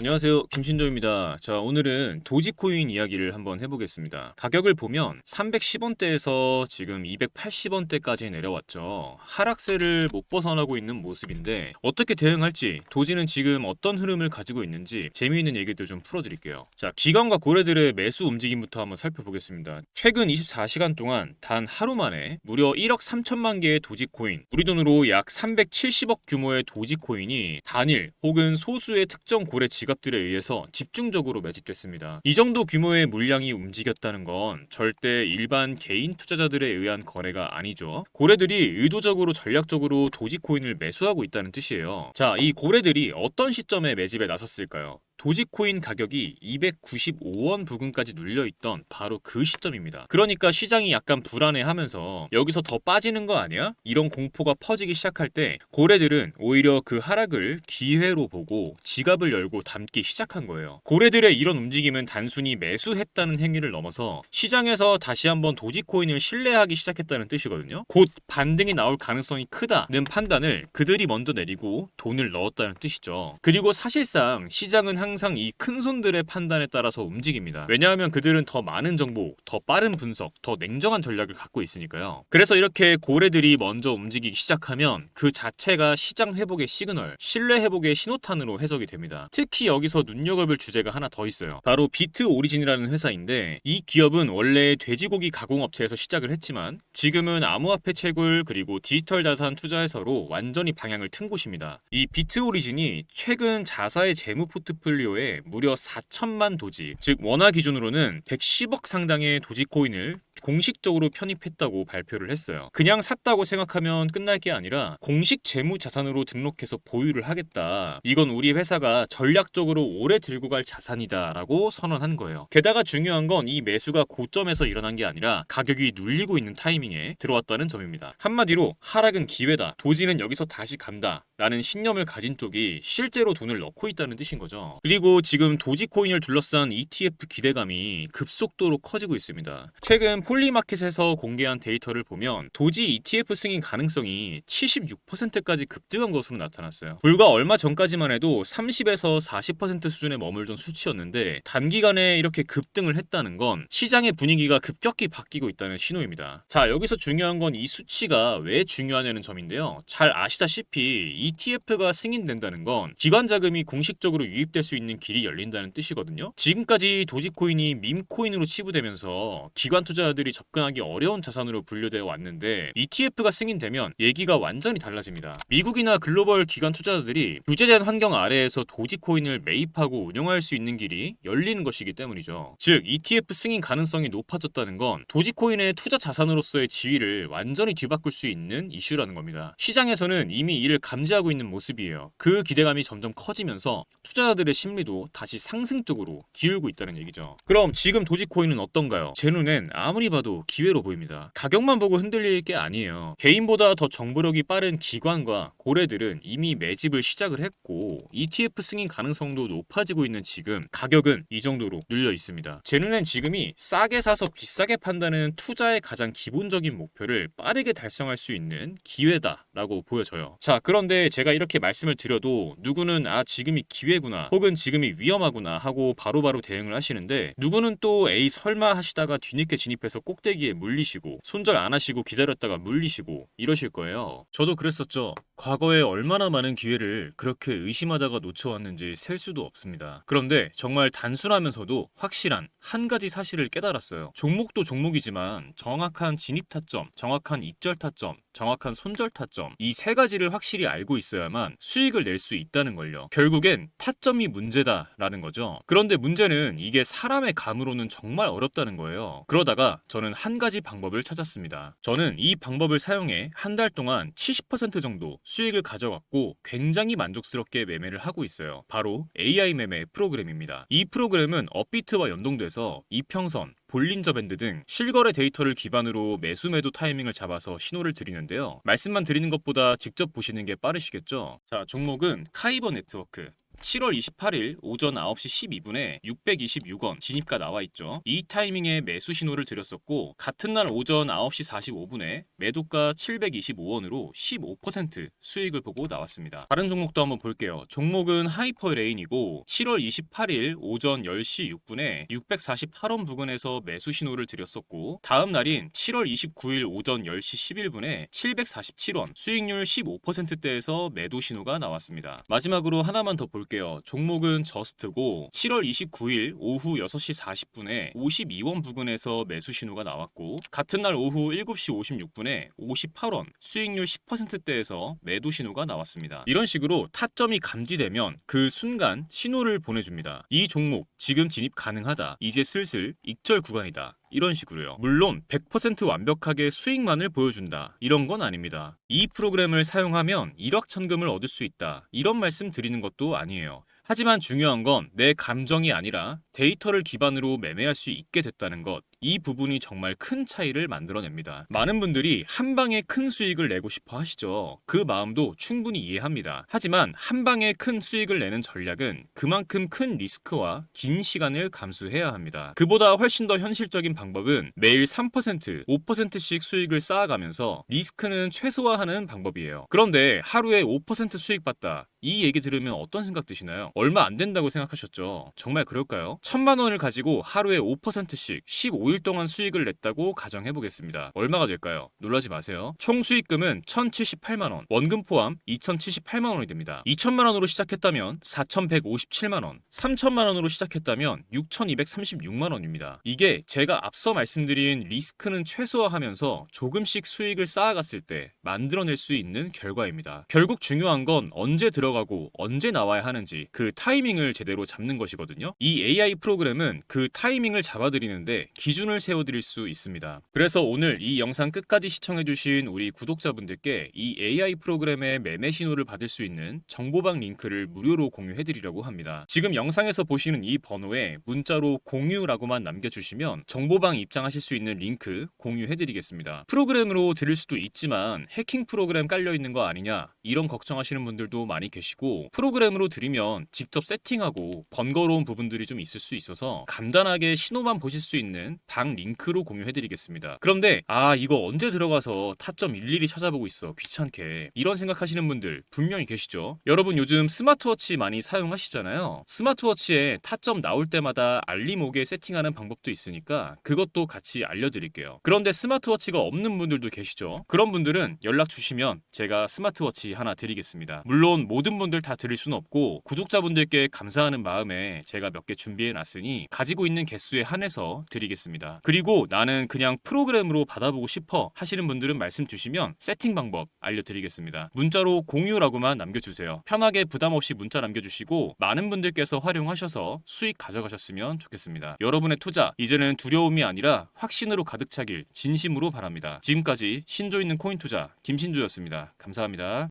안녕하세요, 김신조입니다. 자, 오늘은 도지코인 이야기를 한번 해보겠습니다. 가격을 보면 310원대에서 지금 280원대까지 내려왔죠. 하락세를 못 벗어나고 있는 모습인데 어떻게 대응할지, 도지는 지금 어떤 흐름을 가지고 있는지 재미있는 얘기들 좀 풀어드릴게요. 자, 기관과 고래들의 매수 움직임부터 한번 살펴보겠습니다. 최근 24시간 동안 단 하루 만에 무려 1억 3천만 개의 도지코인, 우리 돈으로 약 370억 규모의 도지코인이 단일 혹은 소수의 특정 고래 지갑들에 의해서 집중적으로 매집됐습니다. 이 정도 규모의 물량이 움직였다는 건 절대 일반 개인 투자자들에 의한 거래가 아니죠. 고래들이 의도적으로 전략적으로 도지코인을 매수하고 있다는 뜻이에요. 자, 이 고래들이 어떤 시점에 매집에 나섰을까요? 도지코인 가격이 295원 부근까지 눌려있던 바로 그 시점입니다. 그러니까 시장이 약간 불안해하면서 여기서 더 빠지는 거 아니야? 이런 공포가 퍼지기 시작할 때 고래들은 오히려 그 하락을 기회로 보고 지갑을 열고 담기 시작한 거예요. 고래들의 이런 움직임은 단순히 매수했다는 행위를 넘어서 시장에서 다시 한번 도지코인을 신뢰하기 시작했다는 뜻이거든요. 곧 반등이 나올 가능성이 크다는 판단을 그들이 먼저 내리고 돈을 넣었다는 뜻이죠. 그리고 사실상 시장은 항상 이 큰손들의 판단에 따라서 움직입니다. 왜냐하면 그들은 더 많은 정보, 더 빠른 분석, 더 냉정한 전략을 갖고 있으니까요. 그래서 이렇게 고래들이 먼저 움직이기 시작하면 그 자체가 시장 회복의 시그널, 신뢰 회복의 신호탄으로 해석이 됩니다. 특히 여기서 눈여겨볼 주제가 하나 더 있어요. 바로 비트 오리진이라는 회사인데, 이 기업은 원래 돼지고기 가공업체에서 시작을 했지만 지금은 암호화폐 채굴 그리고 디지털 자산 투자 회사로 완전히 방향을 튼 곳입니다. 이 비트 오리진이 최근 자사의 재무 포트폴리오에 무려 4천만 도지, 즉 원화 기준으로는 110억 상당의 도지코인을 공식적으로 편입했다고 발표를 했어요. 그냥 샀다고 생각하면 끝날 게 아니라 공식 재무 자산으로 등록해서 보유를 하겠다. 이건 우리 회사가 전략적으로 오래 들고 갈 자산이다 라고 선언한 거예요. 게다가 중요한 건 이 매수가 고점에서 일어난 게 아니라 가격이 눌리고 있는 타이밍에 들어왔다는 점입니다. 한마디로 하락은 기회다, 도지는 여기서 다시 간다 라는 신념을 가진 쪽이 실제로 돈을 넣고 있다는 뜻인 거죠. 그리고 지금 도지코인을 둘러싼 ETF 기대감이 급속도로 커지고 있습니다. 최근 폴리마켓에서 공개한 데이터를 보면 도지 ETF 승인 가능성이 76%까지 급등한 것으로 나타났어요. 불과 얼마 전까지만 해도 30에서 40% 수준에 머물던 수치였는데 단기간에 이렇게 급등을 했다는 건 시장의 분위기가 급격히 바뀌고 있다는 신호입니다. 자, 여기서 중요한 건 이 수치가 왜 중요하냐는 점인데요. 잘 아시다시피 ETF가 승인된다는 건 기관 자금이 공식적으로 유입될 수 있는 길이 열린다는 뜻이거든요. 지금까지 도지코인이 밈코인으로 치부되면서 기관 투자자들이 접근하기 어려운 자산으로 분류되어 왔는데 ETF가 승인되면 얘기가 완전히 달라집니다. 미국이나 글로벌 기관 투자자들이 규제된 환경 아래에서 도지코인을 매입하고 운영할 수 있는 길이 열리는 것이기 때문이죠. 즉 ETF 승인 가능성이 높아졌다는 건 도지코인의 투자 자산으로서의 지위를 완전히 뒤바꿀 수 있는 이슈라는 겁니다. 시장에서는 이미 이를 감지하고 있는 모습이에요. 그 기대감이 점점 커지면서 투자자들의 심리도 다시 상승적으로 기울고 있다는 얘기죠. 그럼 지금 도지코인은 어떤가요? 제 눈엔 아무리 봐도 기회로 보입니다. 가격만 보고 흔들릴 게 아니에요. 개인보다 더 정보력이 빠른 기관과 고래들은 이미 매집을 시작을 했고 ETF 승인 가능성도 높아지고 있는 지금 가격은 이 정도로 눌려 있습니다. 제 눈엔 지금이 싸게 사서 비싸게 판다는 투자의 가장 기본적인 목표를 빠르게 달성할 수 있는 기회다라고 보여져요. 자, 그런데 제가 이렇게 말씀을 드려도 누구는 지금이 기회구나 혹은 지금이 위험하구나 하고 바로바로 대응을 하시는데, 누구는 또 에이 설마 하시다가 뒤늦게 진입해서 꼭대기에 물리시고 손절 안 하시고 기다렸다가 물리시고 이러실 거예요. 저도 그랬었죠. 과거에 얼마나 많은 기회를 그렇게 의심하다가 놓쳐왔는지 셀 수도 없습니다. 그런데 정말 단순하면서도 확실한 한 가지 사실을 깨달았어요. 종목도 종목이지만 정확한 진입 타점, 정확한 익절 타점, 정확한 손절 타점, 이 세 가지를 확실히 알고 있어야만 수익을 낼 수 있다는 걸요. 결국엔 타점이 문제다라는 거죠. 그런데 문제는 이게 사람의 감으로는 정말 어렵다는 거예요. 그러다가 저는 한 가지 방법을 찾았습니다. 저는 이 방법을 사용해 한 달 동안 70% 정도 수익을 가져갔고 굉장히 만족스럽게 매매를 하고 있어요. 바로 AI 매매 프로그램입니다. 이 프로그램은 업비트와 연동돼서 이평선, 볼린저 밴드 등 실거래 데이터를 기반으로 매수 매도 타이밍을 잡아서 신호를 드리는데요. 말씀만 드리는 것보다 직접 보시는 게 빠르시겠죠? 자, 종목은 카이버 네트워크. 7월 28일 오전 9시 12분에 626원 진입가 나와 있죠. 이 타이밍에 매수 신호를 드렸었고 같은 날 오전 9시 45분에 매도가 725원으로 15% 수익을 보고 나왔습니다. 다른 종목도 한번 볼게요. 종목은 하이퍼레인이고 7월 28일 오전 10시 6분에 648원 부근에서 매수 신호를 드렸었고 다음 날인 7월 29일 오전 10시 11분에 747원 수익률 15%대에서 매도 신호가 나왔습니다. 마지막으로 하나만 더 볼게요. 종목은 저스트고 7월 29일 오후 6시 40분에 52원 부근에서 매수 신호가 나왔고 같은 날 오후 7시 56분에 58원 수익률 10%대에서 매도 신호가 나왔습니다. 이런 식으로 타점이 감지되면 그 순간 신호를 보내줍니다. 이 종목 지금 진입 가능하다. 이제 슬슬 익절 구간이다. 이런 식으로요. 물론 100% 완벽하게 수익만을 보여준다. 이런 건 아닙니다. 이 프로그램을 사용하면 일확천금을 얻을 수 있다. 이런 말씀 드리는 것도 아니에요. 하지만 중요한 건 내 감정이 아니라 데이터를 기반으로 매매할 수 있게 됐다는 것. 이 부분이 정말 큰 차이를 만들어냅니다. 많은 분들이 한 방에 큰 수익을 내고 싶어 하시죠. 그 마음도 충분히 이해합니다. 하지만 한 방에 큰 수익을 내는 전략은 그만큼 큰 리스크와 긴 시간을 감수해야 합니다. 그보다 훨씬 더 현실적인 방법은 매일 3%, 5%씩 수익을 쌓아가면서 리스크는 최소화하는 방법이에요. 그런데 하루에 5% 수익 봤다. 이 얘기 들으면 어떤 생각 드시나요? 얼마 안 된다고 생각하셨죠? 정말 그럴까요? 1,000만 원을 가지고 하루에 5%씩 15일 동안 수익을 냈다고 가정해 보겠습니다. 얼마가 될까요? 놀라지 마세요. 총 수익금은 1,078만 원, 원금 포함 2,078만 원이 됩니다. 2,000만 원으로 시작했다면 4,157만 원, 3,000만 원으로 시작했다면 6,236만 원입니다. 이게 제가 앞서 말씀드린 리스크는 최소화하면서 조금씩 수익을 쌓아갔을 때 만들어낼 수 있는 결과입니다. 결국 중요한 건 언제 들어가고 언제 나와야 하는지 그 타이밍을 제대로 잡는 것이거든요. 이 AI 프로그램은 그 타이밍을 잡아드리는데 기준을 세워드릴 수 있습니다. 그래서 오늘 이 영상 끝까지 시청해주신 우리 구독자분들께 이 AI 프로그램의 매매 신호를 받을 수 있는 정보방 링크를 무료로 공유해드리려고 합니다. 지금 영상에서 보시는 이 번호에 문자로 공유라고만 남겨주시면 정보방 입장하실 수 있는 링크 공유해드리겠습니다. 프로그램으로 들을 수도 있지만 해킹 프로그램 깔려있는 거 아니냐 이런 걱정하시는 분들도 많이 계시고 프로그램으로 들으면 직접 세팅하고 번거로운 부분들이 좀 있을 수 있어서 간단하게 신호만 보실 수 있는 방 링크로 공유해드리겠습니다. 그런데 이거 언제 들어가서 타점 일일이 찾아보고 있어 귀찮게 이런 생각하시는 분들 분명히 계시죠. 여러분 요즘 스마트워치 많이 사용하시잖아요. 스마트워치에 타점 나올 때마다 알림 오게 세팅하는 방법도 있으니까 그것도 같이 알려드릴게요. 그런데 스마트워치가 없는 분들도 계시죠. 그런 분들은 연락 주시면 제가 스마트워치 하나 드리겠습니다. 물론 모든 분들 다 드릴 수는 없고 구독자분들께 감사하는 마음에 제가 몇 개 준비해 놨으니 가지고 있는 개수에 한해서 드리겠습니다. 그리고 나는 그냥 프로그램으로 받아보고 싶어 하시는 분들은 말씀 주시면 세팅 방법 알려드리겠습니다. 문자로 공유라고만 남겨주세요. 편하게 부담 없이 문자 남겨주시고 많은 분들께서 활용하셔서 수익 가져가셨으면 좋겠습니다. 여러분의 투자 이제는 두려움이 아니라 확신으로 가득 차길 진심으로 바랍니다. 지금까지 신조 있는 코인 투자 김신조였습니다. 감사합니다.